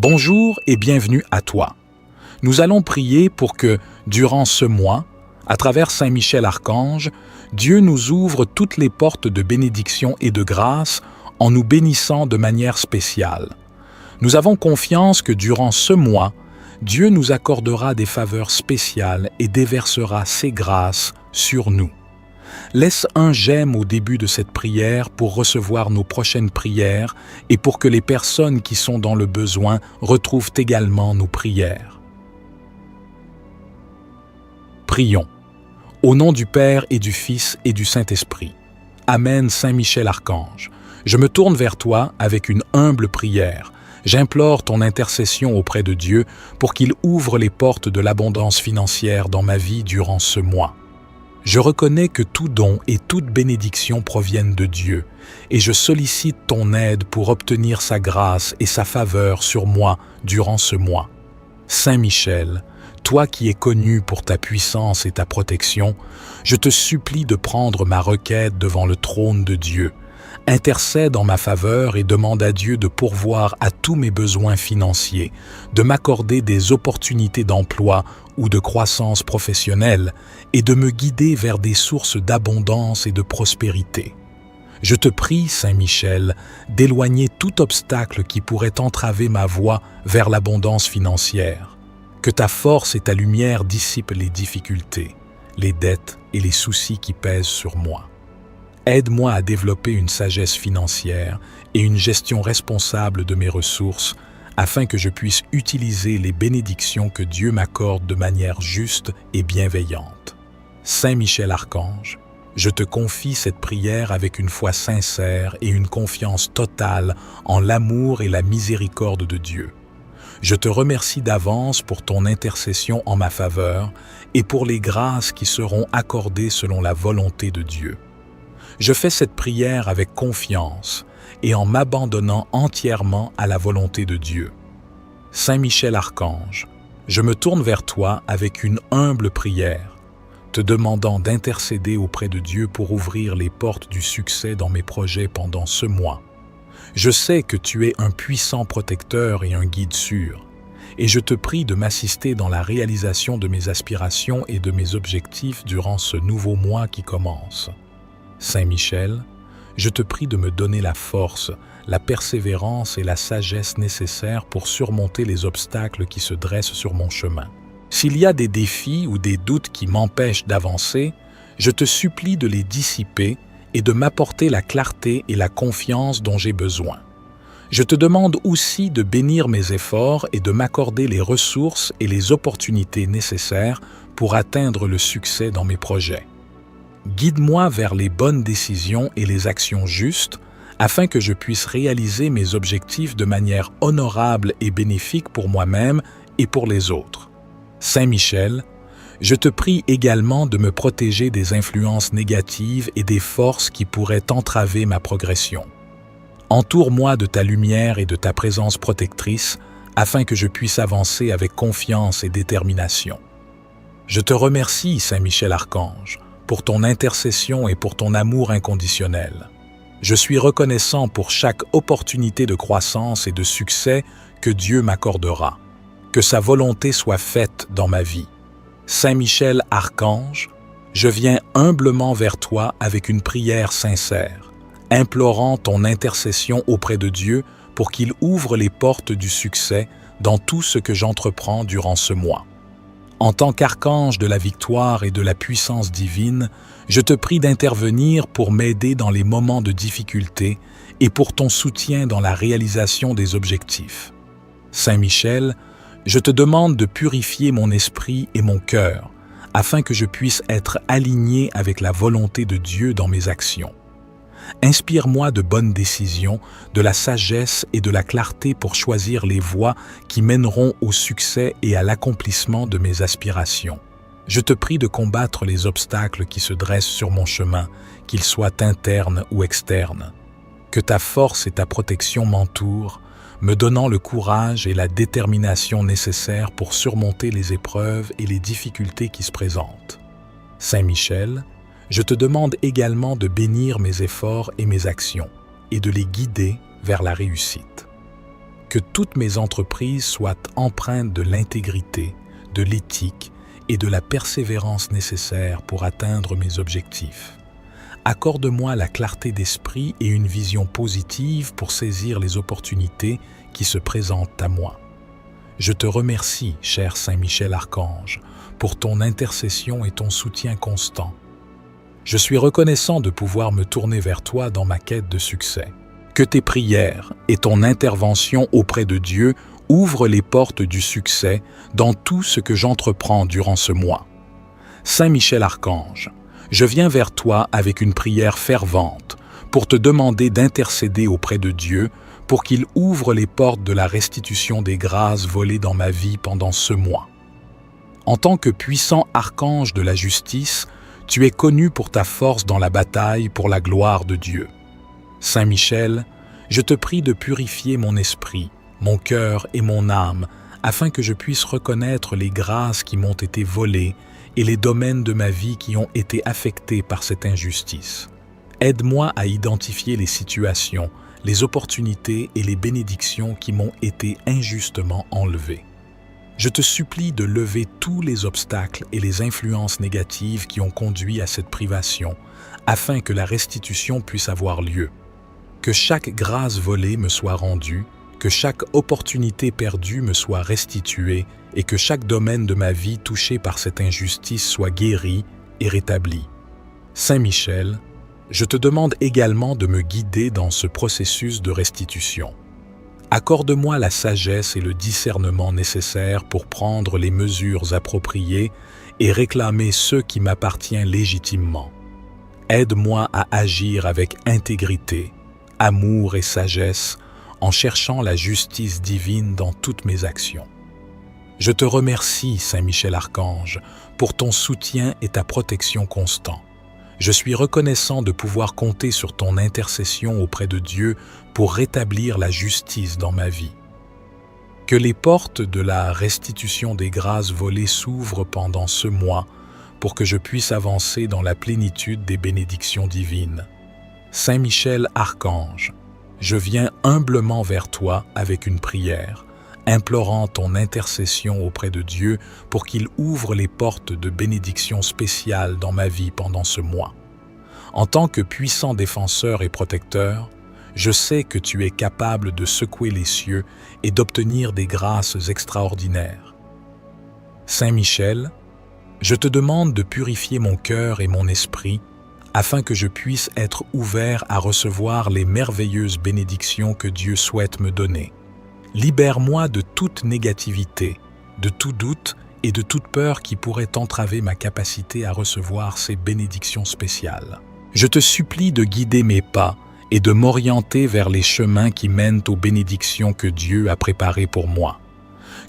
Bonjour et bienvenue à toi. Nous allons prier pour que, durant ce mois, à travers Saint Michel Archange, Dieu nous ouvre toutes les portes de bénédiction et de grâce en nous bénissant de manière spéciale. Nous avons confiance que durant ce mois, Dieu nous accordera des faveurs spéciales et déversera ses grâces sur nous. Laisse un j'aime au début de cette prière pour recevoir nos prochaines prières et pour que les personnes qui sont dans le besoin retrouvent également nos prières. Prions. Au nom du Père et du Fils et du Saint-Esprit. Amen, Saint Michel Archange. Je me tourne vers toi avec une humble prière. J'implore ton intercession auprès de Dieu pour qu'il ouvre les portes de l'abondance financière dans ma vie durant ce mois. Je reconnais que tout don et toute bénédiction proviennent de Dieu, et je sollicite ton aide pour obtenir sa grâce et sa faveur sur moi durant ce mois. Saint Michel, toi qui es connu pour ta puissance et ta protection, je te supplie de prendre ma requête devant le trône de Dieu. Intercède en ma faveur et demande à Dieu de pourvoir à tous mes besoins financiers, de m'accorder des opportunités d'emploi ou de croissance professionnelle et de me guider vers des sources d'abondance et de prospérité. Je te prie, Saint Michel, d'éloigner tout obstacle qui pourrait entraver ma voie vers l'abondance financière. Que ta force et ta lumière dissipent les difficultés, les dettes et les soucis qui pèsent sur moi. Aide-moi à développer une sagesse financière et une gestion responsable de mes ressources afin que je puisse utiliser les bénédictions que Dieu m'accorde de manière juste et bienveillante. Saint Michel Archange, je te confie cette prière avec une foi sincère et une confiance totale en l'amour et la miséricorde de Dieu. Je te remercie d'avance pour ton intercession en ma faveur et pour les grâces qui seront accordées selon la volonté de Dieu. Je fais cette prière avec confiance et en m'abandonnant entièrement à la volonté de Dieu. Saint Michel Archange, je me tourne vers toi avec une humble prière, te demandant d'intercéder auprès de Dieu pour ouvrir les portes du succès dans mes projets pendant ce mois. Je sais que tu es un puissant protecteur et un guide sûr, et je te prie de m'assister dans la réalisation de mes aspirations et de mes objectifs durant ce nouveau mois qui commence. Saint Michel, je te prie de me donner la force, la persévérance et la sagesse nécessaires pour surmonter les obstacles qui se dressent sur mon chemin. S'il y a des défis ou des doutes qui m'empêchent d'avancer, je te supplie de les dissiper et de m'apporter la clarté et la confiance dont j'ai besoin. Je te demande aussi de bénir mes efforts et de m'accorder les ressources et les opportunités nécessaires pour atteindre le succès dans mes projets. Guide-moi vers les bonnes décisions et les actions justes afin que je puisse réaliser mes objectifs de manière honorable et bénéfique pour moi-même et pour les autres. Saint Michel, je te prie également de me protéger des influences négatives et des forces qui pourraient entraver ma progression. Entoure-moi de ta lumière et de ta présence protectrice afin que je puisse avancer avec confiance et détermination. Je te remercie, Saint Michel Archange, pour ton intercession et pour ton amour inconditionnel. Je suis reconnaissant pour chaque opportunité de croissance et de succès que Dieu m'accordera. Que sa volonté soit faite dans ma vie. Saint Michel Archange, je viens humblement vers toi avec une prière sincère, implorant ton intercession auprès de Dieu pour qu'il ouvre les portes du succès dans tout ce que j'entreprends durant ce mois. En tant qu'archange de la victoire et de la puissance divine, je te prie d'intervenir pour m'aider dans les moments de difficulté et pour ton soutien dans la réalisation des objectifs. Saint Michel, je te demande de purifier mon esprit et mon cœur, afin que je puisse être aligné avec la volonté de Dieu dans mes actions. Inspire-moi de bonnes décisions, de la sagesse et de la clarté pour choisir les voies qui mèneront au succès et à l'accomplissement de mes aspirations. Je te prie de combattre les obstacles qui se dressent sur mon chemin, qu'ils soient internes ou externes. Que ta force et ta protection m'entourent, me donnant le courage et la détermination nécessaires pour surmonter les épreuves et les difficultés qui se présentent. Saint Michel, je te demande également de bénir mes efforts et mes actions et de les guider vers la réussite. Que toutes mes entreprises soient empreintes de l'intégrité, de l'éthique et de la persévérance nécessaires pour atteindre mes objectifs. Accorde-moi la clarté d'esprit et une vision positive pour saisir les opportunités qui se présentent à moi. Je te remercie, cher Saint Michel Archange, pour ton intercession et ton soutien constant. Je suis reconnaissant de pouvoir me tourner vers toi dans ma quête de succès. Que tes prières et ton intervention auprès de Dieu ouvrent les portes du succès dans tout ce que j'entreprends durant ce mois. Saint Michel Archange, je viens vers toi avec une prière fervente pour te demander d'intercéder auprès de Dieu pour qu'il ouvre les portes de la restitution des grâces volées dans ma vie pendant ce mois. En tant que puissant archange de la justice, tu es connu pour ta force dans la bataille pour la gloire de Dieu. Saint Michel, je te prie de purifier mon esprit, mon cœur et mon âme, afin que je puisse reconnaître les grâces qui m'ont été volées et les domaines de ma vie qui ont été affectés par cette injustice. Aide-moi à identifier les situations, les opportunités et les bénédictions qui m'ont été injustement enlevées. Je te supplie de lever tous les obstacles et les influences négatives qui ont conduit à cette privation, afin que la restitution puisse avoir lieu. Que chaque grâce volée me soit rendue, que chaque opportunité perdue me soit restituée et que chaque domaine de ma vie touché par cette injustice soit guéri et rétabli. Saint Michel, je te demande également de me guider dans ce processus de restitution. Accorde-moi la sagesse et le discernement nécessaires pour prendre les mesures appropriées et réclamer ce qui m'appartient légitimement. Aide-moi à agir avec intégrité, amour et sagesse en cherchant la justice divine dans toutes mes actions. Je te remercie, Saint Michel Archange, pour ton soutien et ta protection constants. Je suis reconnaissant de pouvoir compter sur ton intercession auprès de Dieu pour rétablir la justice dans ma vie. Que les portes de la restitution des grâces volées s'ouvrent pendant ce mois pour que je puisse avancer dans la plénitude des bénédictions divines. Saint Michel Archange, je viens humblement vers toi avec une prière, implorant ton intercession auprès de Dieu pour qu'il ouvre les portes de bénédictions spéciales dans ma vie pendant ce mois. En tant que puissant défenseur et protecteur, je sais que tu es capable de secouer les cieux et d'obtenir des grâces extraordinaires. Saint Michel, je te demande de purifier mon cœur et mon esprit afin que je puisse être ouvert à recevoir les merveilleuses bénédictions que Dieu souhaite me donner. Libère-moi de toute négativité, de tout doute et de toute peur qui pourrait entraver ma capacité à recevoir ces bénédictions spéciales. Je te supplie de guider mes pas et de m'orienter vers les chemins qui mènent aux bénédictions que Dieu a préparées pour moi.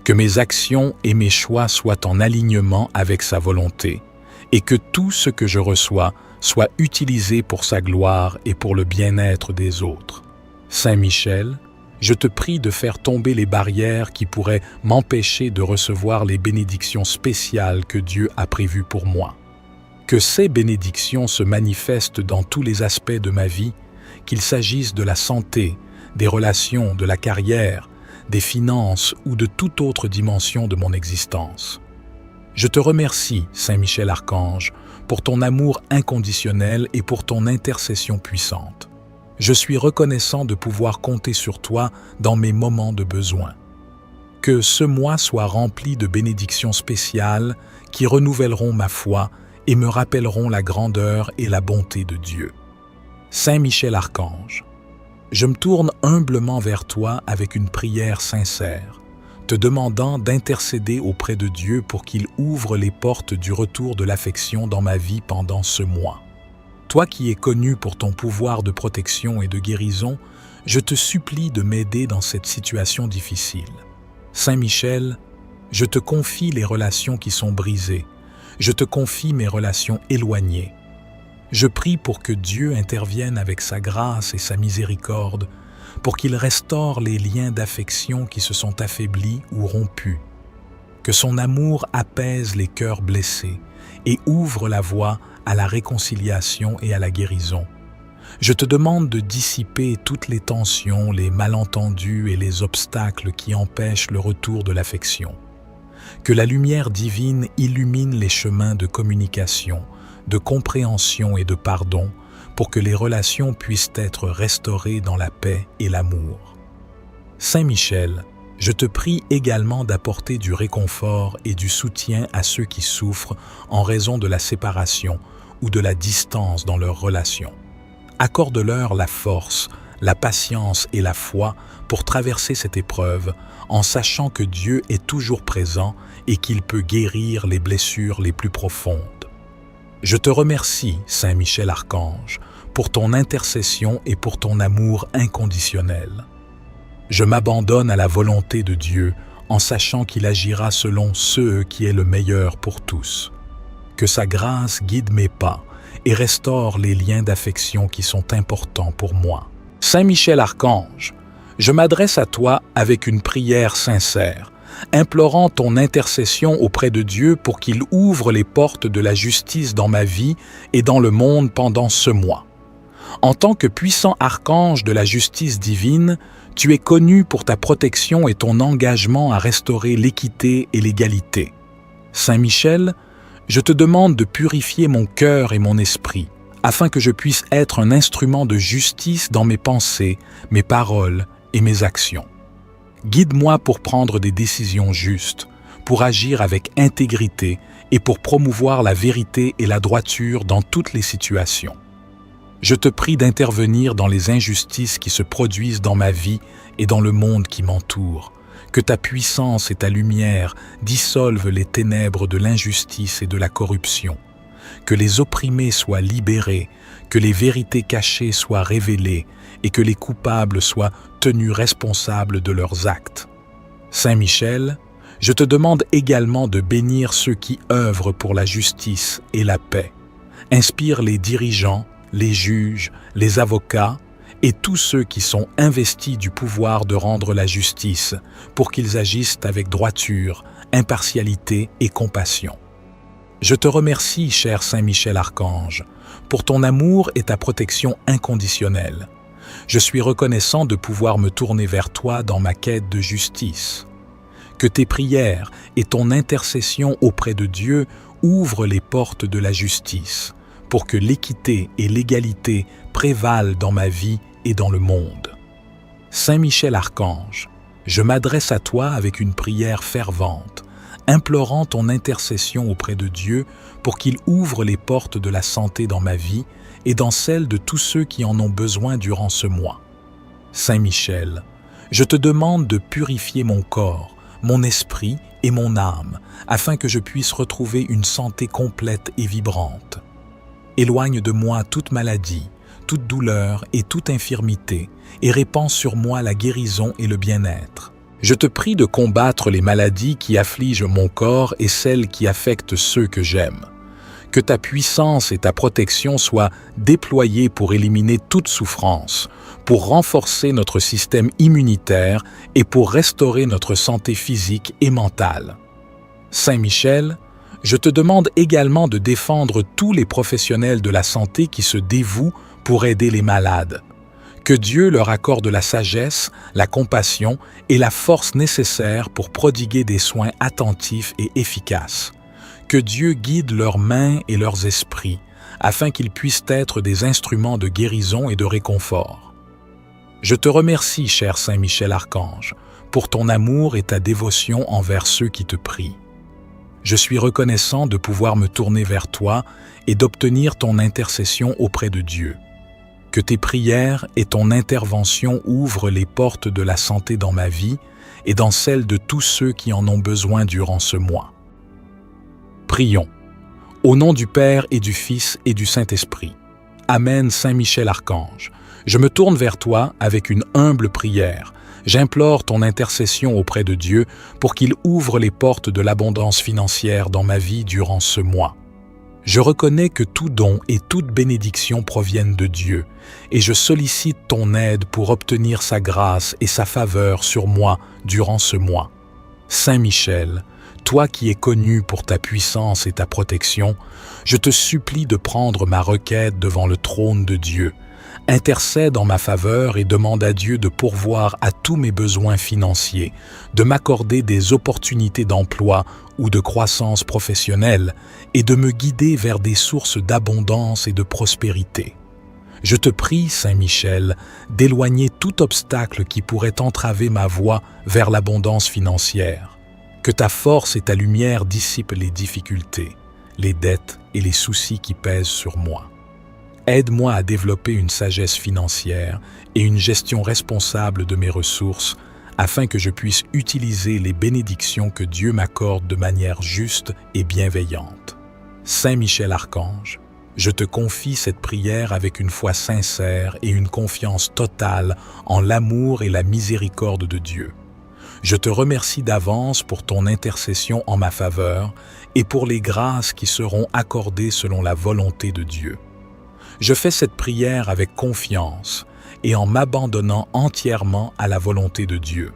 Que mes actions et mes choix soient en alignement avec sa volonté et que tout ce que je reçois soit utilisé pour sa gloire et pour le bien-être des autres. Saint Michel, je te prie de faire tomber les barrières qui pourraient m'empêcher de recevoir les bénédictions spéciales que Dieu a prévues pour moi. Que ces bénédictions se manifestent dans tous les aspects de ma vie, qu'il s'agisse de la santé, des relations, de la carrière, des finances ou de toute autre dimension de mon existence. Je te remercie, Saint Michel Archange, pour ton amour inconditionnel et pour ton intercession puissante. Je suis reconnaissant de pouvoir compter sur toi dans mes moments de besoin. Que ce mois soit rempli de bénédictions spéciales qui renouvelleront ma foi et me rappelleront la grandeur et la bonté de Dieu. Saint Michel Archange, je me tourne humblement vers toi avec une prière sincère, te demandant d'intercéder auprès de Dieu pour qu'il ouvre les portes du retour de l'affection dans ma vie pendant ce mois. Toi qui es connu pour ton pouvoir de protection et de guérison, je te supplie de m'aider dans cette situation difficile. Saint Michel, je te confie les relations qui sont brisées, je te confie mes relations éloignées. Je prie pour que Dieu intervienne avec sa grâce et sa miséricorde, pour qu'il restaure les liens d'affection qui se sont affaiblis ou rompus, que son amour apaise les cœurs blessés et ouvre la voie à la réconciliation et à la guérison. Je te demande de dissiper toutes les tensions, les malentendus et les obstacles qui empêchent le retour de l'affection. Que la lumière divine illumine les chemins de communication, de compréhension et de pardon pour que les relations puissent être restaurées dans la paix et l'amour. Saint Michel, je te prie également d'apporter du réconfort et du soutien à ceux qui souffrent en raison de la séparation ou de la distance dans leurs relations. Accorde-leur la force, la patience et la foi pour traverser cette épreuve en sachant que Dieu est toujours présent et qu'il peut guérir les blessures les plus profondes. Je te remercie, Saint Michel Archange, pour ton intercession et pour ton amour inconditionnel. Je m'abandonne à la volonté de Dieu en sachant qu'il agira selon ce qui est le meilleur pour tous. Que sa grâce guide mes pas et restaure les liens d'affection qui sont importants pour moi. Saint Michel Archange, je m'adresse à toi avec une prière sincère, implorant ton intercession auprès de Dieu pour qu'il ouvre les portes de la justice dans ma vie et dans le monde pendant ce mois. En tant que puissant archange de la justice divine, tu es connu pour ta protection et ton engagement à restaurer l'équité et l'égalité. Saint Michel, je te demande de purifier mon cœur et mon esprit, afin que je puisse être un instrument de justice dans mes pensées, mes paroles et mes actions. Guide-moi pour prendre des décisions justes, pour agir avec intégrité et pour promouvoir la vérité et la droiture dans toutes les situations. Je te prie d'intervenir dans les injustices qui se produisent dans ma vie et dans le monde qui m'entoure. Que ta puissance et ta lumière dissolvent les ténèbres de l'injustice et de la corruption. Que les opprimés soient libérés, que les vérités cachées soient révélées et que les coupables soient tenus responsables de leurs actes. Saint Michel, je te demande également de bénir ceux qui œuvrent pour la justice et la paix. Inspire les dirigeants, les juges, les avocats et tous ceux qui sont investis du pouvoir de rendre la justice pour qu'ils agissent avec droiture, impartialité et compassion. Je te remercie, cher Saint Michel Archange, pour ton amour et ta protection inconditionnelle. Je suis reconnaissant de pouvoir me tourner vers toi dans ma quête de justice. Que tes prières et ton intercession auprès de Dieu ouvrent les portes de la justice, pour que l'équité et l'égalité prévalent dans ma vie et dans le monde. Saint Michel Archange, je m'adresse à toi avec une prière fervente, implorant ton intercession auprès de Dieu pour qu'il ouvre les portes de la santé dans ma vie et dans celle de tous ceux qui en ont besoin durant ce mois. Saint Michel, je te demande de purifier mon corps, mon esprit et mon âme, afin que je puisse retrouver une santé complète et vibrante. Éloigne de moi toute maladie, toute douleur et toute infirmité, et répands sur moi la guérison et le bien-être. Je te prie de combattre les maladies qui affligent mon corps et celles qui affectent ceux que j'aime. Que ta puissance et ta protection soient déployées pour éliminer toute souffrance, pour renforcer notre système immunitaire et pour restaurer notre santé physique et mentale. Saint Michel, je te demande également de défendre tous les professionnels de la santé qui se dévouent pour aider les malades. Que Dieu leur accorde la sagesse, la compassion et la force nécessaires pour prodiguer des soins attentifs et efficaces. Que Dieu guide leurs mains et leurs esprits, afin qu'ils puissent être des instruments de guérison et de réconfort. Je te remercie, cher Saint Michel Archange, pour ton amour et ta dévotion envers ceux qui te prient. Je suis reconnaissant de pouvoir me tourner vers toi et d'obtenir ton intercession auprès de Dieu. Que tes prières et ton intervention ouvrent les portes de la santé dans ma vie et dans celle de tous ceux qui en ont besoin durant ce mois. Prions. Au nom du Père et du Fils et du Saint-Esprit. Amen, Saint Michel Archange. Je me tourne vers toi avec une humble prière. J'implore ton intercession auprès de Dieu pour qu'il ouvre les portes de l'abondance financière dans ma vie durant ce mois. Je reconnais que tout don et toute bénédiction proviennent de Dieu, et je sollicite ton aide pour obtenir sa grâce et sa faveur sur moi durant ce mois. Saint Michel, toi qui es connu pour ta puissance et ta protection, je te supplie de prendre ma requête devant le trône de Dieu. Intercède en ma faveur et demande à Dieu de pourvoir à tous mes besoins financiers, de m'accorder des opportunités d'emploi ou de croissance professionnelle et de me guider vers des sources d'abondance et de prospérité. Je te prie, Saint Michel, d'éloigner tout obstacle qui pourrait entraver ma voie vers l'abondance financière. Que ta force et ta lumière dissipent les difficultés, les dettes et les soucis qui pèsent sur moi. Aide-moi à développer une sagesse financière et une gestion responsable de mes ressources afin que je puisse utiliser les bénédictions que Dieu m'accorde de manière juste et bienveillante. Saint Michel Archange, je te confie cette prière avec une foi sincère et une confiance totale en l'amour et la miséricorde de Dieu. Je te remercie d'avance pour ton intercession en ma faveur et pour les grâces qui seront accordées selon la volonté de Dieu. Je fais cette prière avec confiance et en m'abandonnant entièrement à la volonté de Dieu.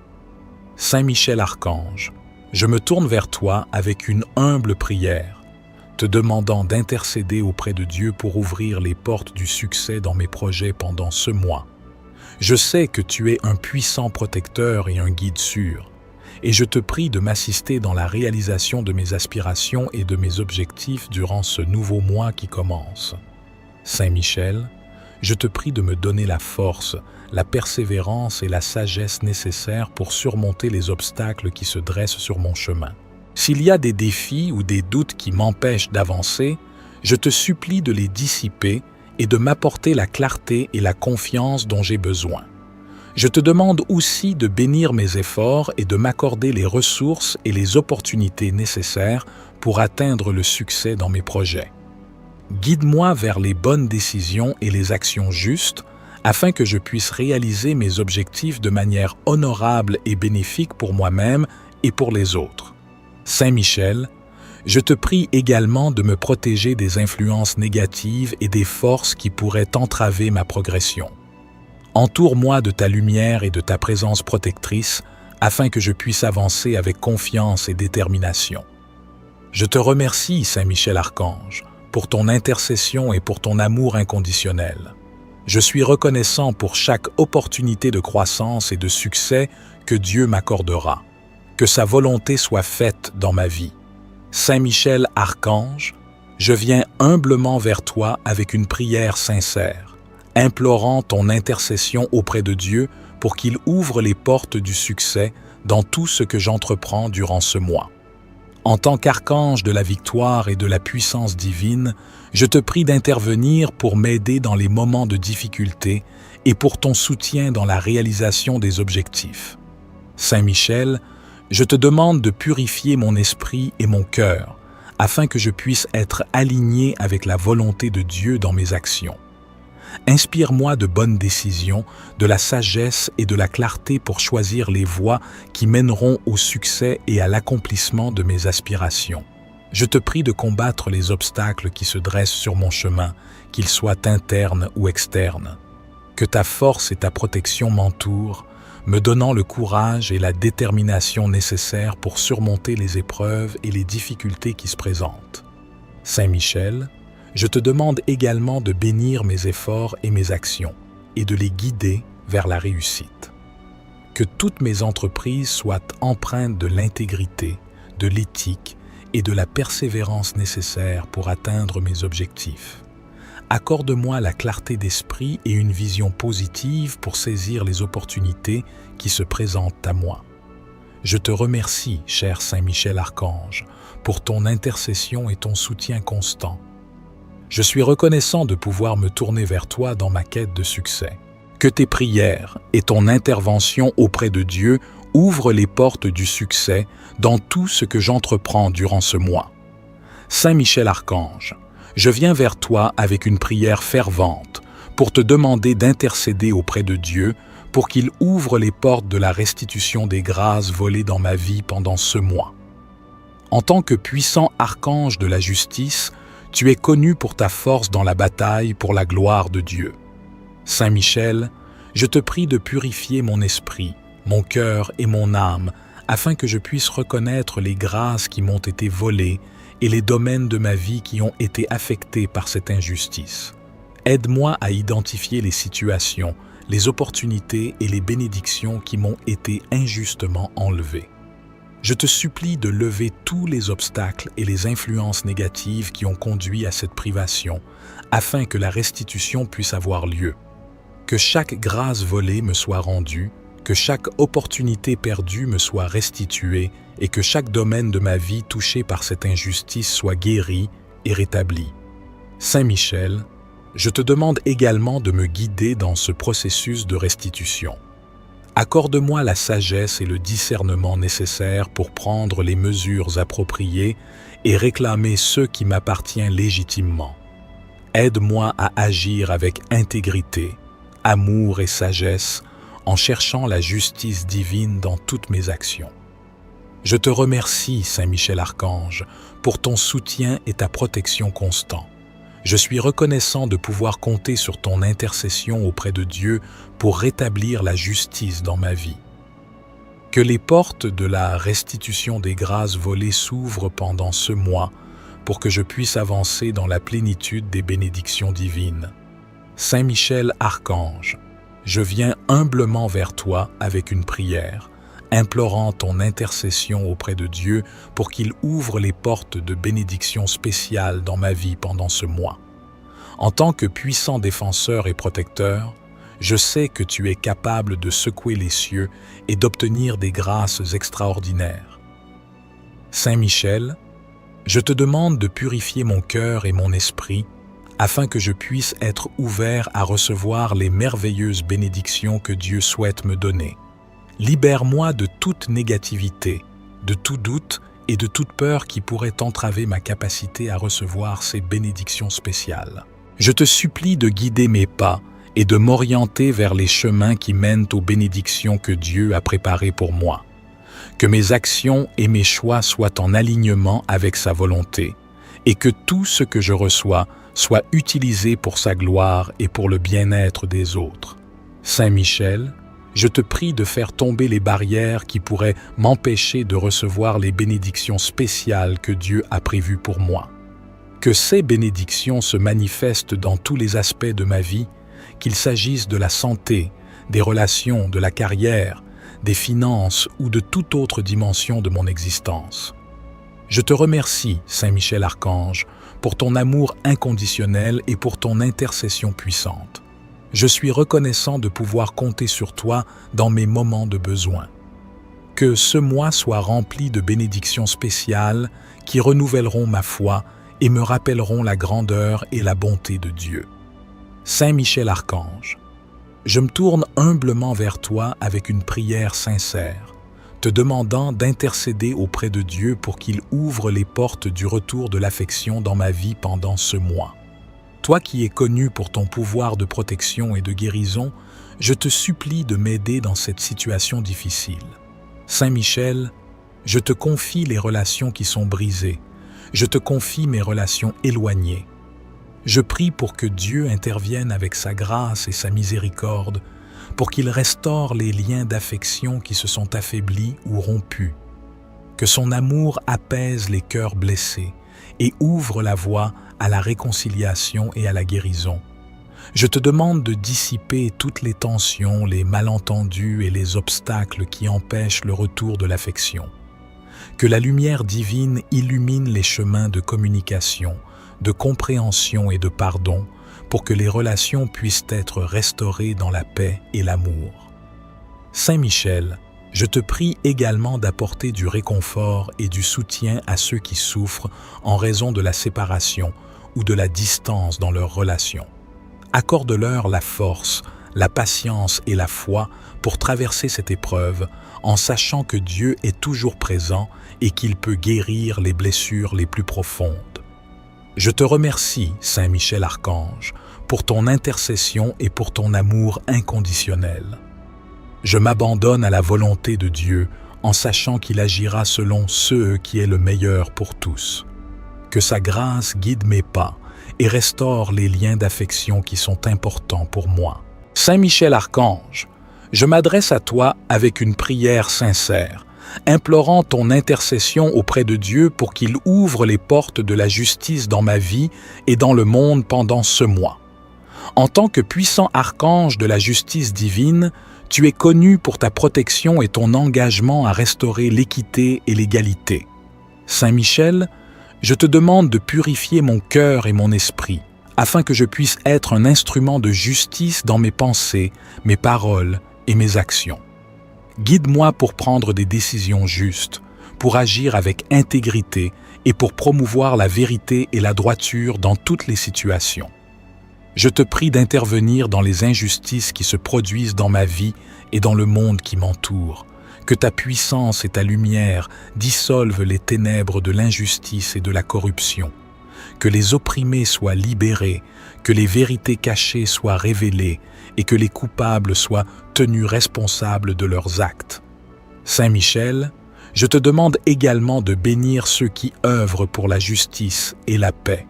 Saint Michel Archange, je me tourne vers toi avec une humble prière, te demandant d'intercéder auprès de Dieu pour ouvrir les portes du succès dans mes projets pendant ce mois. Je sais que tu es un puissant protecteur et un guide sûr, et je te prie de m'assister dans la réalisation de mes aspirations et de mes objectifs durant ce nouveau mois qui commence. Saint Michel, je te prie de me donner la force, la persévérance et la sagesse nécessaires pour surmonter les obstacles qui se dressent sur mon chemin. S'il y a des défis ou des doutes qui m'empêchent d'avancer, je te supplie de les dissiper et de m'apporter la clarté et la confiance dont j'ai besoin. Je te demande aussi de bénir mes efforts et de m'accorder les ressources et les opportunités nécessaires pour atteindre le succès dans mes projets. Guide-moi vers les bonnes décisions et les actions justes afin que je puisse réaliser mes objectifs de manière honorable et bénéfique pour moi-même et pour les autres. Saint Michel, je te prie également de me protéger des influences négatives et des forces qui pourraient entraver ma progression. Entoure-moi de ta lumière et de ta présence protectrice afin que je puisse avancer avec confiance et détermination. Je te remercie, Saint Michel Archange, pour ton intercession et pour ton amour inconditionnel. Je suis reconnaissant pour chaque opportunité de croissance et de succès que Dieu m'accordera. Que sa volonté soit faite dans ma vie. Saint Michel Archange, je viens humblement vers toi avec une prière sincère, implorant ton intercession auprès de Dieu pour qu'il ouvre les portes du succès dans tout ce que j'entreprends durant ce mois. En tant qu'archange de la victoire et de la puissance divine, je te prie d'intervenir pour m'aider dans les moments de difficulté et pour ton soutien dans la réalisation des objectifs. Saint Michel, je te demande de purifier mon esprit et mon cœur, afin que je puisse être aligné avec la volonté de Dieu dans mes actions. Inspire-moi de bonnes décisions, de la sagesse et de la clarté pour choisir les voies qui mèneront au succès et à l'accomplissement de mes aspirations. Je te prie de combattre les obstacles qui se dressent sur mon chemin, qu'ils soient internes ou externes. Que ta force et ta protection m'entourent, me donnant le courage et la détermination nécessaires pour surmonter les épreuves et les difficultés qui se présentent. Saint Michel, je te demande également de bénir mes efforts et mes actions et de les guider vers la réussite. Que toutes mes entreprises soient empreintes de l'intégrité, de l'éthique et de la persévérance nécessaires pour atteindre mes objectifs. Accorde-moi la clarté d'esprit et une vision positive pour saisir les opportunités qui se présentent à moi. Je te remercie, cher Saint Michel Archange, pour ton intercession et ton soutien constant. Je suis reconnaissant de pouvoir me tourner vers toi dans ma quête de succès. Que tes prières et ton intervention auprès de Dieu ouvrent les portes du succès dans tout ce que j'entreprends durant ce mois. Saint Michel Archange, je viens vers toi avec une prière fervente pour te demander d'intercéder auprès de Dieu pour qu'il ouvre les portes de la restitution des grâces volées dans ma vie pendant ce mois. En tant que puissant archange de la justice, tu es connu pour ta force dans la bataille pour la gloire de Dieu. Saint Michel, je te prie de purifier mon esprit, mon cœur et mon âme, afin que je puisse reconnaître les grâces qui m'ont été volées et les domaines de ma vie qui ont été affectés par cette injustice. Aide-moi à identifier les situations, les opportunités et les bénédictions qui m'ont été injustement enlevées. Je te supplie de lever tous les obstacles et les influences négatives qui ont conduit à cette privation, afin que la restitution puisse avoir lieu. Que chaque grâce volée me soit rendue, que chaque opportunité perdue me soit restituée et que chaque domaine de ma vie touché par cette injustice soit guéri et rétabli. Saint Michel, je te demande également de me guider dans ce processus de restitution. Accorde-moi la sagesse et le discernement nécessaires pour prendre les mesures appropriées et réclamer ce qui m'appartient légitimement. Aide-moi à agir avec intégrité, amour et sagesse en cherchant la justice divine dans toutes mes actions. Je te remercie, Saint Michel Archange, pour ton soutien et ta protection constants. Je suis reconnaissant de pouvoir compter sur ton intercession auprès de Dieu pour rétablir la justice dans ma vie. Que les portes de la restitution des grâces volées s'ouvrent pendant ce mois pour que je puisse avancer dans la plénitude des bénédictions divines. Saint Michel Archange, je viens humblement vers toi avec une prière, implorant ton intercession auprès de Dieu pour qu'il ouvre les portes de bénédictions spéciales dans ma vie pendant ce mois. En tant que puissant défenseur et protecteur, je sais que tu es capable de secouer les cieux et d'obtenir des grâces extraordinaires. Saint Michel, je te demande de purifier mon cœur et mon esprit afin que je puisse être ouvert à recevoir les merveilleuses bénédictions que Dieu souhaite me donner. Libère-moi de toute négativité, de tout doute et de toute peur qui pourrait entraver ma capacité à recevoir ces bénédictions spéciales. Je te supplie de guider mes pas et de m'orienter vers les chemins qui mènent aux bénédictions que Dieu a préparées pour moi. Que mes actions et mes choix soient en alignement avec sa volonté et que tout ce que je reçois soit utilisé pour sa gloire et pour le bien-être des autres. Saint Michel, je te prie de faire tomber les barrières qui pourraient m'empêcher de recevoir les bénédictions spéciales que Dieu a prévues pour moi. Que ces bénédictions se manifestent dans tous les aspects de ma vie, qu'il s'agisse de la santé, des relations, de la carrière, des finances ou de toute autre dimension de mon existence. Je te remercie, Saint Michel Archange, pour ton amour inconditionnel et pour ton intercession puissante. Je suis reconnaissant de pouvoir compter sur toi dans mes moments de besoin. Que ce mois soit rempli de bénédictions spéciales qui renouvelleront ma foi et me rappelleront la grandeur et la bonté de Dieu. Saint Michel Archange, je me tourne humblement vers toi avec une prière sincère, te demandant d'intercéder auprès de Dieu pour qu'il ouvre les portes du retour de l'affection dans ma vie pendant ce mois. Toi qui es connu pour ton pouvoir de protection et de guérison, je te supplie de m'aider dans cette situation difficile. Saint Michel, je te confie les relations qui sont brisées, je te confie mes relations éloignées. Je prie pour que Dieu intervienne avec sa grâce et sa miséricorde, pour qu'il restaure les liens d'affection qui se sont affaiblis ou rompus, que son amour apaise les cœurs blessés et ouvre la voie à la réconciliation et à la guérison. Je te demande de dissiper toutes les tensions, les malentendus et les obstacles qui empêchent le retour de l'affection. Que la lumière divine illumine les chemins de communication, de compréhension et de pardon pour que les relations puissent être restaurées dans la paix et l'amour. Saint Michel, je te prie également d'apporter du réconfort et du soutien à ceux qui souffrent en raison de la séparation ou de la distance dans leurs relations. Accorde-leur la force, la patience et la foi pour traverser cette épreuve en sachant que Dieu est toujours présent et qu'il peut guérir les blessures les plus profondes. Je te remercie, Saint Michel Archange, pour ton intercession et pour ton amour inconditionnel. Je m'abandonne à la volonté de Dieu en sachant qu'il agira selon ce qui est le meilleur pour tous. Que sa grâce guide mes pas et restaure les liens d'affection qui sont importants pour moi. Saint Michel Archange, je m'adresse à toi avec une prière sincère, implorant ton intercession auprès de Dieu pour qu'il ouvre les portes de la justice dans ma vie et dans le monde pendant ce mois. En tant que puissant archange de la justice divine, tu es connu pour ta protection et ton engagement à restaurer l'équité et l'égalité. Saint Michel, je te demande de purifier mon cœur et mon esprit, afin que je puisse être un instrument de justice dans mes pensées, mes paroles et mes actions. Guide-moi pour prendre des décisions justes, pour agir avec intégrité et pour promouvoir la vérité et la droiture dans toutes les situations. Je te prie d'intervenir dans les injustices qui se produisent dans ma vie et dans le monde qui m'entoure. Que ta puissance et ta lumière dissolvent les ténèbres de l'injustice et de la corruption. Que les opprimés soient libérés, que les vérités cachées soient révélées et que les coupables soient tenus responsables de leurs actes. Saint Michel, je te demande également de bénir ceux qui œuvrent pour la justice et la paix.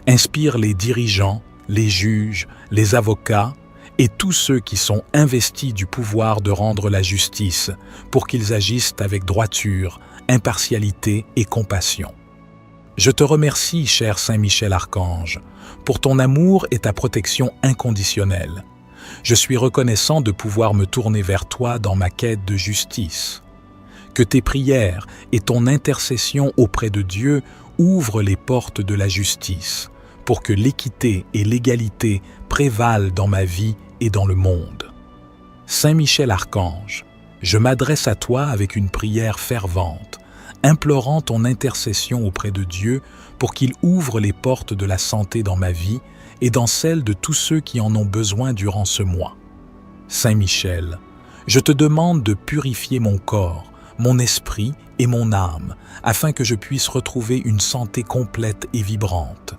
Inspire les dirigeants, les juges, les avocats et tous ceux qui sont investis du pouvoir de rendre la justice pour qu'ils agissent avec droiture, impartialité et compassion. Je te remercie, cher Saint Michel Archange, pour ton amour et ta protection inconditionnelle. Je suis reconnaissant de pouvoir me tourner vers toi dans ma quête de justice. Que tes prières et ton intercession auprès de Dieu ouvrent les portes de la justice, pour que l'équité et l'égalité prévalent dans ma vie et dans le monde. Saint Michel Archange, je m'adresse à toi avec une prière fervente, implorant ton intercession auprès de Dieu pour qu'il ouvre les portes de la santé dans ma vie et dans celle de tous ceux qui en ont besoin durant ce mois. Saint Michel, je te demande de purifier mon corps, mon esprit et mon âme, afin que je puisse retrouver une santé complète et vibrante.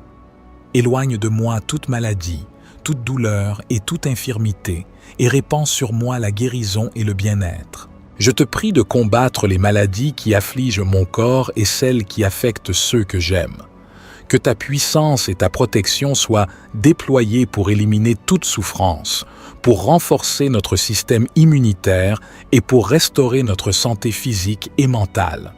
Éloigne de moi toute maladie, toute douleur et toute infirmité, et répands sur moi la guérison et le bien-être. Je te prie de combattre les maladies qui affligent mon corps et celles qui affectent ceux que j'aime. Que ta puissance et ta protection soient déployées pour éliminer toute souffrance, pour renforcer notre système immunitaire et pour restaurer notre santé physique et mentale.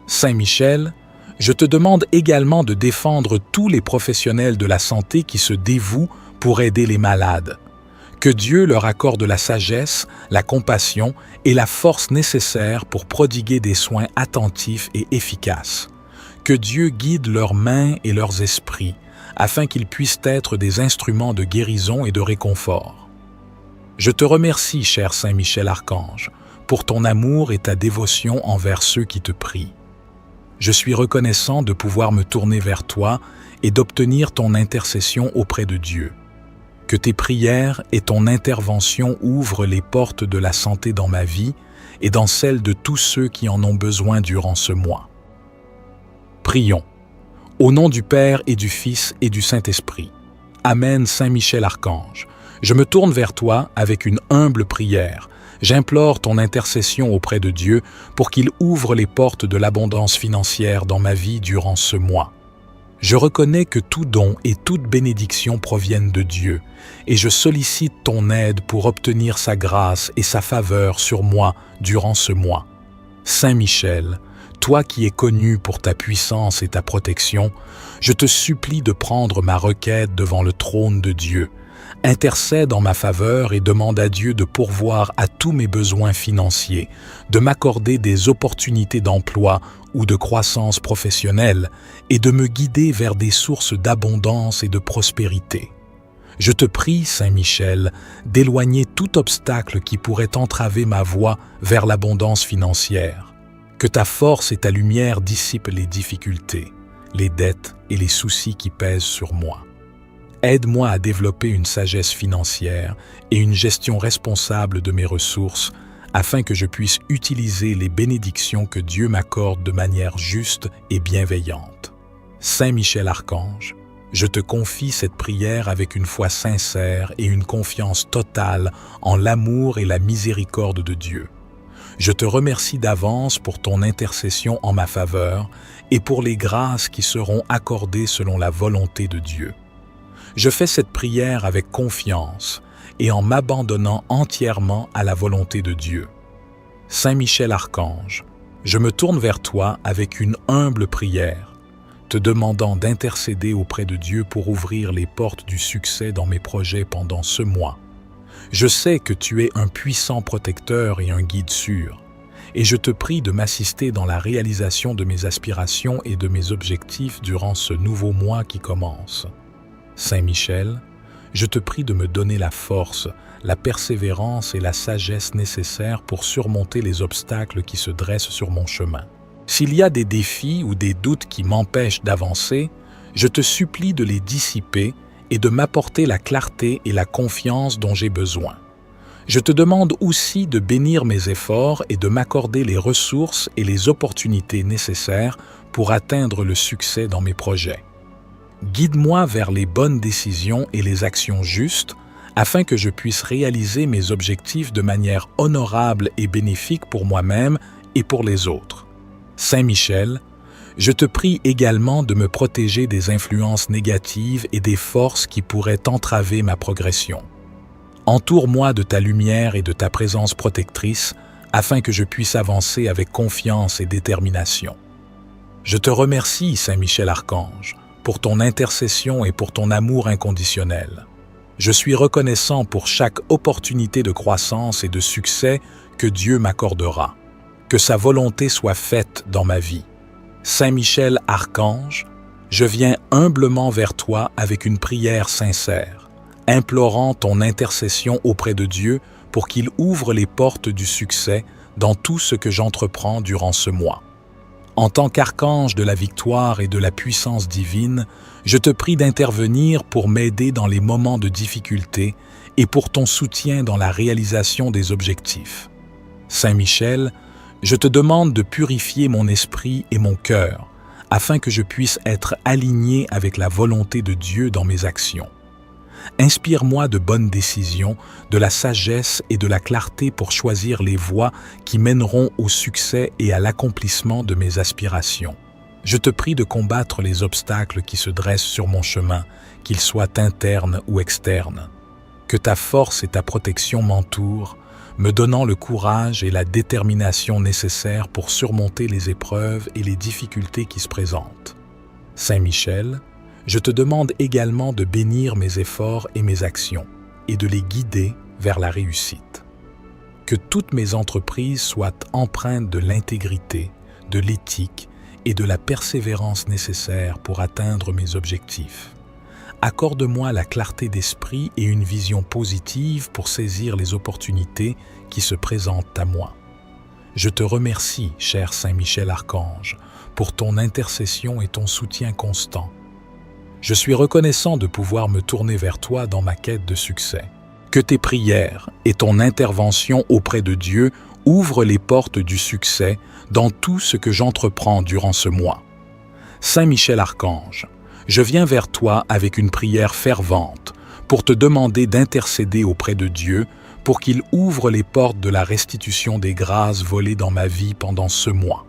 Saint Michel, je te demande également de défendre tous les professionnels de la santé qui se dévouent pour aider les malades. Que Dieu leur accorde la sagesse, la compassion et la force nécessaires pour prodiguer des soins attentifs et efficaces. Que Dieu guide leurs mains et leurs esprits, afin qu'ils puissent être des instruments de guérison et de réconfort. Je te remercie, cher Saint Michel Archange, pour ton amour et ta dévotion envers ceux qui te prient. Je suis reconnaissant de pouvoir me tourner vers toi et d'obtenir ton intercession auprès de Dieu. Que tes prières et ton intervention ouvrent les portes de la santé dans ma vie et dans celle de tous ceux qui en ont besoin durant ce mois. Prions. Au nom du Père et du Fils et du Saint-Esprit. Amen, Saint Michel Archange. Je me tourne vers toi avec une humble prière. J'implore ton intercession auprès de Dieu pour qu'il ouvre les portes de l'abondance financière dans ma vie durant ce mois. Je reconnais que tout don et toute bénédiction proviennent de Dieu et je sollicite ton aide pour obtenir sa grâce et sa faveur sur moi durant ce mois. Saint Michel, toi qui es connu pour ta puissance et ta protection, je te supplie de prendre ma requête devant le trône de Dieu. Intercède en ma faveur et demande à Dieu de pourvoir à tous mes besoins financiers, de m'accorder des opportunités d'emploi ou de croissance professionnelle et de me guider vers des sources d'abondance et de prospérité. Je te prie, Saint Michel, d'éloigner tout obstacle qui pourrait entraver ma voie vers l'abondance financière. Que ta force et ta lumière dissipent les difficultés, les dettes et les soucis qui pèsent sur moi. Aide-moi à développer une sagesse financière et une gestion responsable de mes ressources afin que je puisse utiliser les bénédictions que Dieu m'accorde de manière juste et bienveillante. Saint Michel Archange, je te confie cette prière avec une foi sincère et une confiance totale en l'amour et la miséricorde de Dieu. Je te remercie d'avance pour ton intercession en ma faveur et pour les grâces qui seront accordées selon la volonté de Dieu. Je fais cette prière avec confiance et en m'abandonnant entièrement à la volonté de Dieu. Saint Michel Archange, je me tourne vers toi avec une humble prière, te demandant d'intercéder auprès de Dieu pour ouvrir les portes du succès dans mes projets pendant ce mois. Je sais que tu es un puissant protecteur et un guide sûr, et je te prie de m'assister dans la réalisation de mes aspirations et de mes objectifs durant ce nouveau mois qui commence. Saint Michel, je te prie de me donner la force, la persévérance et la sagesse nécessaires pour surmonter les obstacles qui se dressent sur mon chemin. S'il y a des défis ou des doutes qui m'empêchent d'avancer, je te supplie de les dissiper et de m'apporter la clarté et la confiance dont j'ai besoin. Je te demande aussi de bénir mes efforts et de m'accorder les ressources et les opportunités nécessaires pour atteindre le succès dans mes projets. Guide-moi vers les bonnes décisions et les actions justes afin que je puisse réaliser mes objectifs de manière honorable et bénéfique pour moi-même et pour les autres. Saint Michel, je te prie également de me protéger des influences négatives et des forces qui pourraient entraver ma progression. Entoure-moi de ta lumière et de ta présence protectrice afin que je puisse avancer avec confiance et détermination. Je te remercie, Saint Michel Archange, pour ton intercession et pour ton amour inconditionnel. Je suis reconnaissant pour chaque opportunité de croissance et de succès que Dieu m'accordera. Que sa volonté soit faite dans ma vie. Saint Michel Archange, je viens humblement vers toi avec une prière sincère, implorant ton intercession auprès de Dieu pour qu'il ouvre les portes du succès dans tout ce que j'entreprends durant ce mois. En tant qu'archange de la victoire et de la puissance divine, je te prie d'intervenir pour m'aider dans les moments de difficulté et pour ton soutien dans la réalisation des objectifs. Saint Michel, je te demande de purifier mon esprit et mon cœur, afin que je puisse être aligné avec la volonté de Dieu dans mes actions. Inspire-moi de bonnes décisions, de la sagesse et de la clarté pour choisir les voies qui mèneront au succès et à l'accomplissement de mes aspirations. Je te prie de combattre les obstacles qui se dressent sur mon chemin, qu'ils soient internes ou externes. Que ta force et ta protection m'entourent, me donnant le courage et la détermination nécessaires pour surmonter les épreuves et les difficultés qui se présentent. Saint Michel, je te demande également de bénir mes efforts et mes actions et de les guider vers la réussite. Que toutes mes entreprises soient empreintes de l'intégrité, de l'éthique et de la persévérance nécessaires pour atteindre mes objectifs. Accorde-moi la clarté d'esprit et une vision positive pour saisir les opportunités qui se présentent à moi. Je te remercie, cher Saint Michel Archange, pour ton intercession et ton soutien constant. Je suis reconnaissant de pouvoir me tourner vers toi dans ma quête de succès. Que tes prières et ton intervention auprès de Dieu ouvrent les portes du succès dans tout ce que j'entreprends durant ce mois. Saint Michel Archange, je viens vers toi avec une prière fervente pour te demander d'intercéder auprès de Dieu pour qu'il ouvre les portes de la restitution des grâces volées dans ma vie pendant ce mois.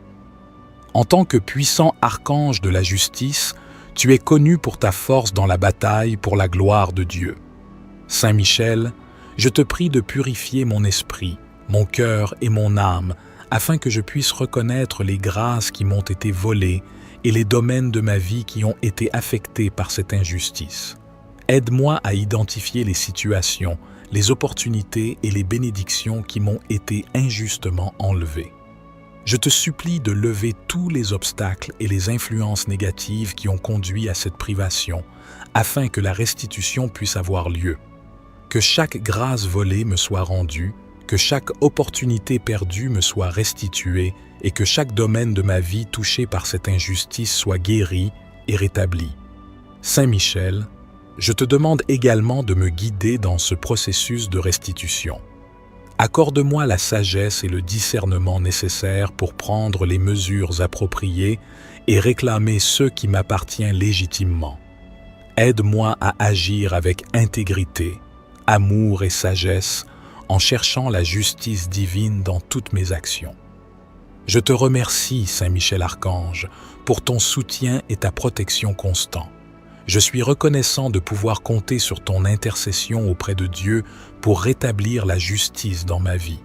En tant que puissant archange de la justice, tu es connu pour ta force dans la bataille pour la gloire de Dieu. Saint Michel, je te prie de purifier mon esprit, mon cœur et mon âme afin que je puisse reconnaître les grâces qui m'ont été volées et les domaines de ma vie qui ont été affectés par cette injustice. Aide-moi à identifier les situations, les opportunités et les bénédictions qui m'ont été injustement enlevées. Je te supplie de lever tous les obstacles et les influences négatives qui ont conduit à cette privation, afin que la restitution puisse avoir lieu. Que chaque grâce volée me soit rendue, que chaque opportunité perdue me soit restituée et que chaque domaine de ma vie touché par cette injustice soit guéri et rétabli. Saint Michel, je te demande également de me guider dans ce processus de restitution. Accorde-moi la sagesse et le discernement nécessaires pour prendre les mesures appropriées et réclamer ce qui m'appartient légitimement. Aide-moi à agir avec intégrité, amour et sagesse en cherchant la justice divine dans toutes mes actions. Je te remercie, Saint Michel Archange, pour ton soutien et ta protection constants. Je suis reconnaissant de pouvoir compter sur ton intercession auprès de Dieu pour rétablir la justice dans ma vie.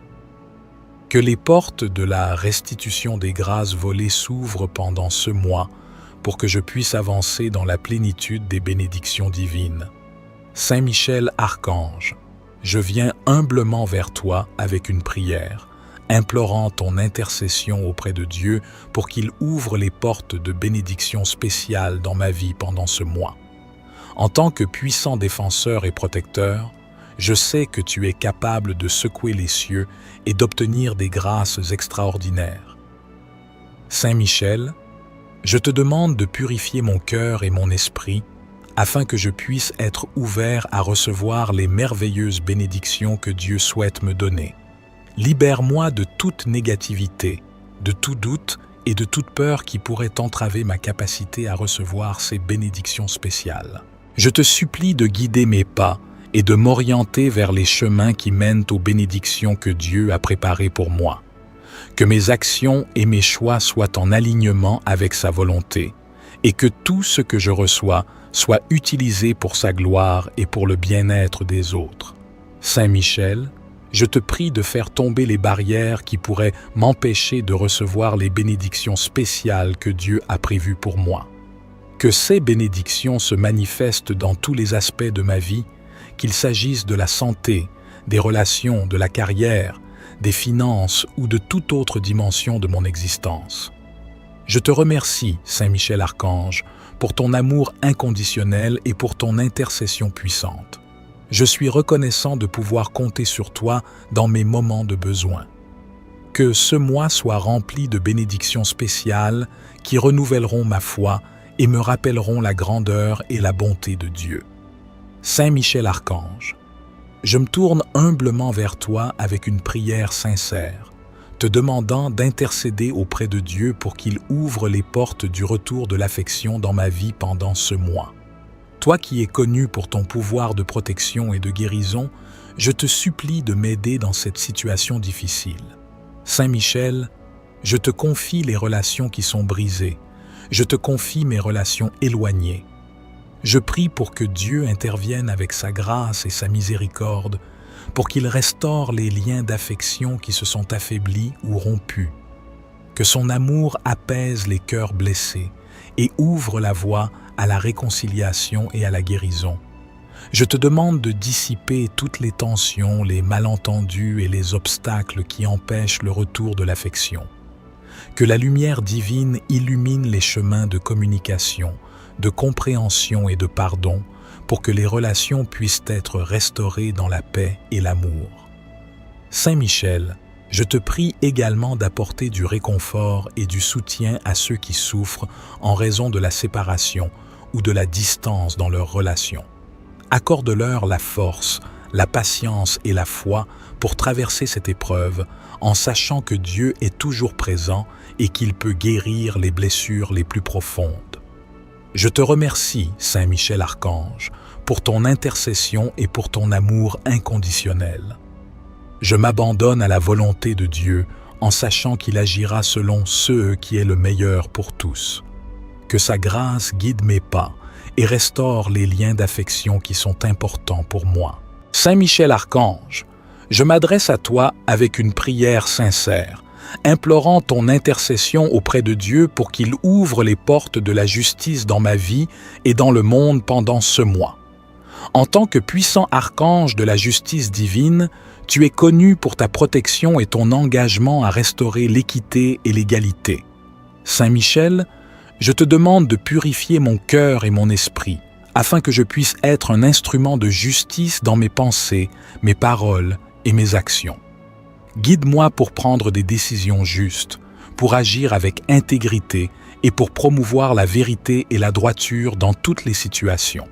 Que les portes de la restitution des grâces volées s'ouvrent pendant ce mois pour que je puisse avancer dans la plénitude des bénédictions divines. Saint Michel Archange, je viens humblement vers toi avec une prière, implorant ton intercession auprès de Dieu pour qu'il ouvre les portes de bénédictions spéciales dans ma vie pendant ce mois. En tant que puissant défenseur et protecteur, je sais que tu es capable de secouer les cieux et d'obtenir des grâces extraordinaires. Saint Michel, je te demande de purifier mon cœur et mon esprit afin que je puisse être ouvert à recevoir les merveilleuses bénédictions que Dieu souhaite me donner. Libère-moi de toute négativité, de tout doute et de toute peur qui pourrait entraver ma capacité à recevoir ces bénédictions spéciales. Je te supplie de guider mes pas et de m'orienter vers les chemins qui mènent aux bénédictions que Dieu a préparées pour moi. Que mes actions et mes choix soient en alignement avec sa volonté et que tout ce que je reçois soit utilisé pour sa gloire et pour le bien-être des autres. Saint Michel, je te prie de faire tomber les barrières qui pourraient m'empêcher de recevoir les bénédictions spéciales que Dieu a prévues pour moi. Que ces bénédictions se manifestent dans tous les aspects de ma vie, qu'il s'agisse de la santé, des relations, de la carrière, des finances ou de toute autre dimension de mon existence. Je te remercie, Saint Michel Archange, pour ton amour inconditionnel et pour ton intercession puissante. Je suis reconnaissant de pouvoir compter sur toi dans mes moments de besoin. Que ce mois soit rempli de bénédictions spéciales qui renouvelleront ma foi et me rappelleront la grandeur et la bonté de Dieu. Saint Michel Archange, je me tourne humblement vers toi avec une prière sincère, te demandant d'intercéder auprès de Dieu pour qu'il ouvre les portes du retour de l'affection dans ma vie pendant ce mois. Toi qui es connu pour ton pouvoir de protection et de guérison, je te supplie de m'aider dans cette situation difficile. Saint Michel, je te confie les relations qui sont brisées, je te confie mes relations éloignées. Je prie pour que Dieu intervienne avec sa grâce et sa miséricorde, pour qu'il restaure les liens d'affection qui se sont affaiblis ou rompus, que son amour apaise les cœurs blessés et ouvre la voie à la réconciliation et à la guérison. Je te demande de dissiper toutes les tensions, les malentendus et les obstacles qui empêchent le retour de l'affection. Que la lumière divine illumine les chemins de communication, de compréhension et de pardon pour que les relations puissent être restaurées dans la paix et l'amour. Saint Michel, je te prie également d'apporter du réconfort et du soutien à ceux qui souffrent en raison de la séparation ou de la distance dans leurs relations. Accorde-leur la force, la patience et la foi pour traverser cette épreuve en sachant que Dieu est toujours présent et qu'il peut guérir les blessures les plus profondes. Je te remercie, Saint Michel Archange, pour ton intercession et pour ton amour inconditionnel. Je m'abandonne à la volonté de Dieu en sachant qu'il agira selon ce qui est le meilleur pour tous. Que sa grâce guide mes pas et restaure les liens d'affection qui sont importants pour moi. Saint Michel Archange, je m'adresse à toi avec une prière sincère, implorant ton intercession auprès de Dieu pour qu'il ouvre les portes de la justice dans ma vie et dans le monde pendant ce mois. En tant que puissant archange de la justice divine, tu es connu pour ta protection et ton engagement à restaurer l'équité et l'égalité. Saint Michel, je te demande de purifier mon cœur et mon esprit, afin que je puisse être un instrument de justice dans mes pensées, mes paroles et mes actions. Guide-moi pour prendre des décisions justes, pour agir avec intégrité et pour promouvoir la vérité et la droiture dans toutes les situations.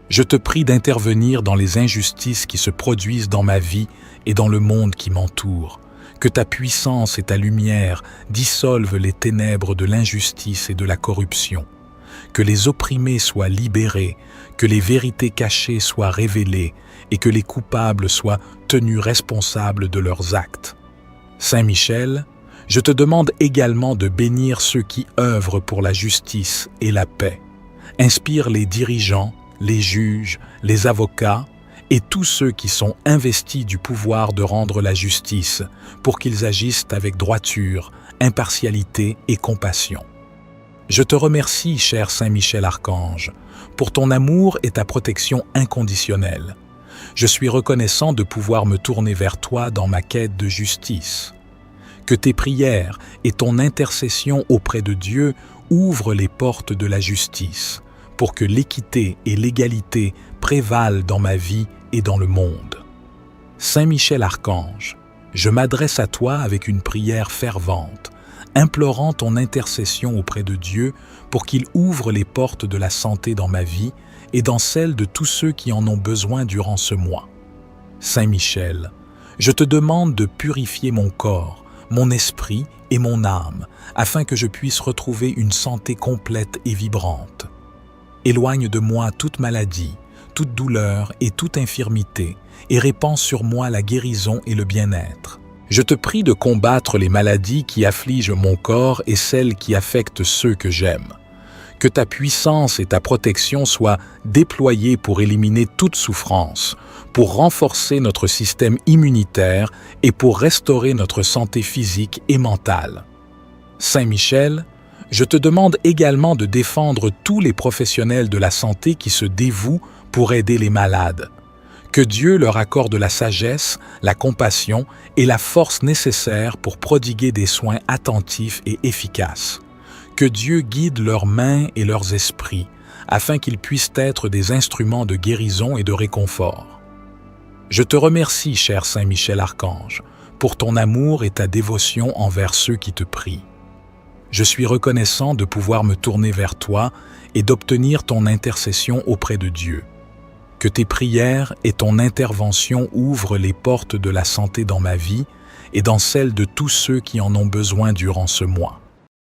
Je te prie d'intervenir dans les injustices qui se produisent dans ma vie et dans le monde qui m'entoure. Que ta puissance et ta lumière dissolvent les ténèbres de l'injustice et de la corruption. Que les opprimés soient libérés, que les vérités cachées soient révélées et que les coupables soient tenus responsables de leurs actes. Saint Michel, je te demande également de bénir ceux qui œuvrent pour la justice et la paix. Inspire les dirigeants, les juges, les avocats et tous ceux qui sont investis du pouvoir de rendre la justice pour qu'ils agissent avec droiture, impartialité et compassion. Je te remercie, cher Saint Michel Archange, pour ton amour et ta protection inconditionnelle. Je suis reconnaissant de pouvoir me tourner vers toi dans ma quête de justice. Que tes prières et ton intercession auprès de Dieu ouvrent les portes de la justice, pour que l'équité et l'égalité prévalent dans ma vie et dans le monde. Saint Michel Archange, je m'adresse à toi avec une prière fervente, implorant ton intercession auprès de Dieu pour qu'il ouvre les portes de la santé dans ma vie et dans celle de tous ceux qui en ont besoin durant ce mois. Saint Michel, je te demande de purifier mon corps, mon esprit et mon âme, afin que je puisse retrouver une santé complète et vibrante. Éloigne de moi toute maladie, toute douleur et toute infirmité, et répands sur moi la guérison et le bien-être. Je te prie de combattre les maladies qui affligent mon corps et celles qui affectent ceux que j'aime. Que ta puissance et ta protection soient déployées pour éliminer toute souffrance, pour renforcer notre système immunitaire et pour restaurer notre santé physique et mentale. Saint Michel, je te demande également de défendre tous les professionnels de la santé qui se dévouent pour aider les malades. Que Dieu leur accorde la sagesse, la compassion et la force nécessaires pour prodiguer des soins attentifs et efficaces. Que Dieu guide leurs mains et leurs esprits, afin qu'ils puissent être des instruments de guérison et de réconfort. Je te remercie, cher Saint Michel Archange, pour ton amour et ta dévotion envers ceux qui te prient. Je suis reconnaissant de pouvoir me tourner vers toi et d'obtenir ton intercession auprès de Dieu. Que tes prières et ton intervention ouvrent les portes de la santé dans ma vie et dans celle de tous ceux qui en ont besoin durant ce mois.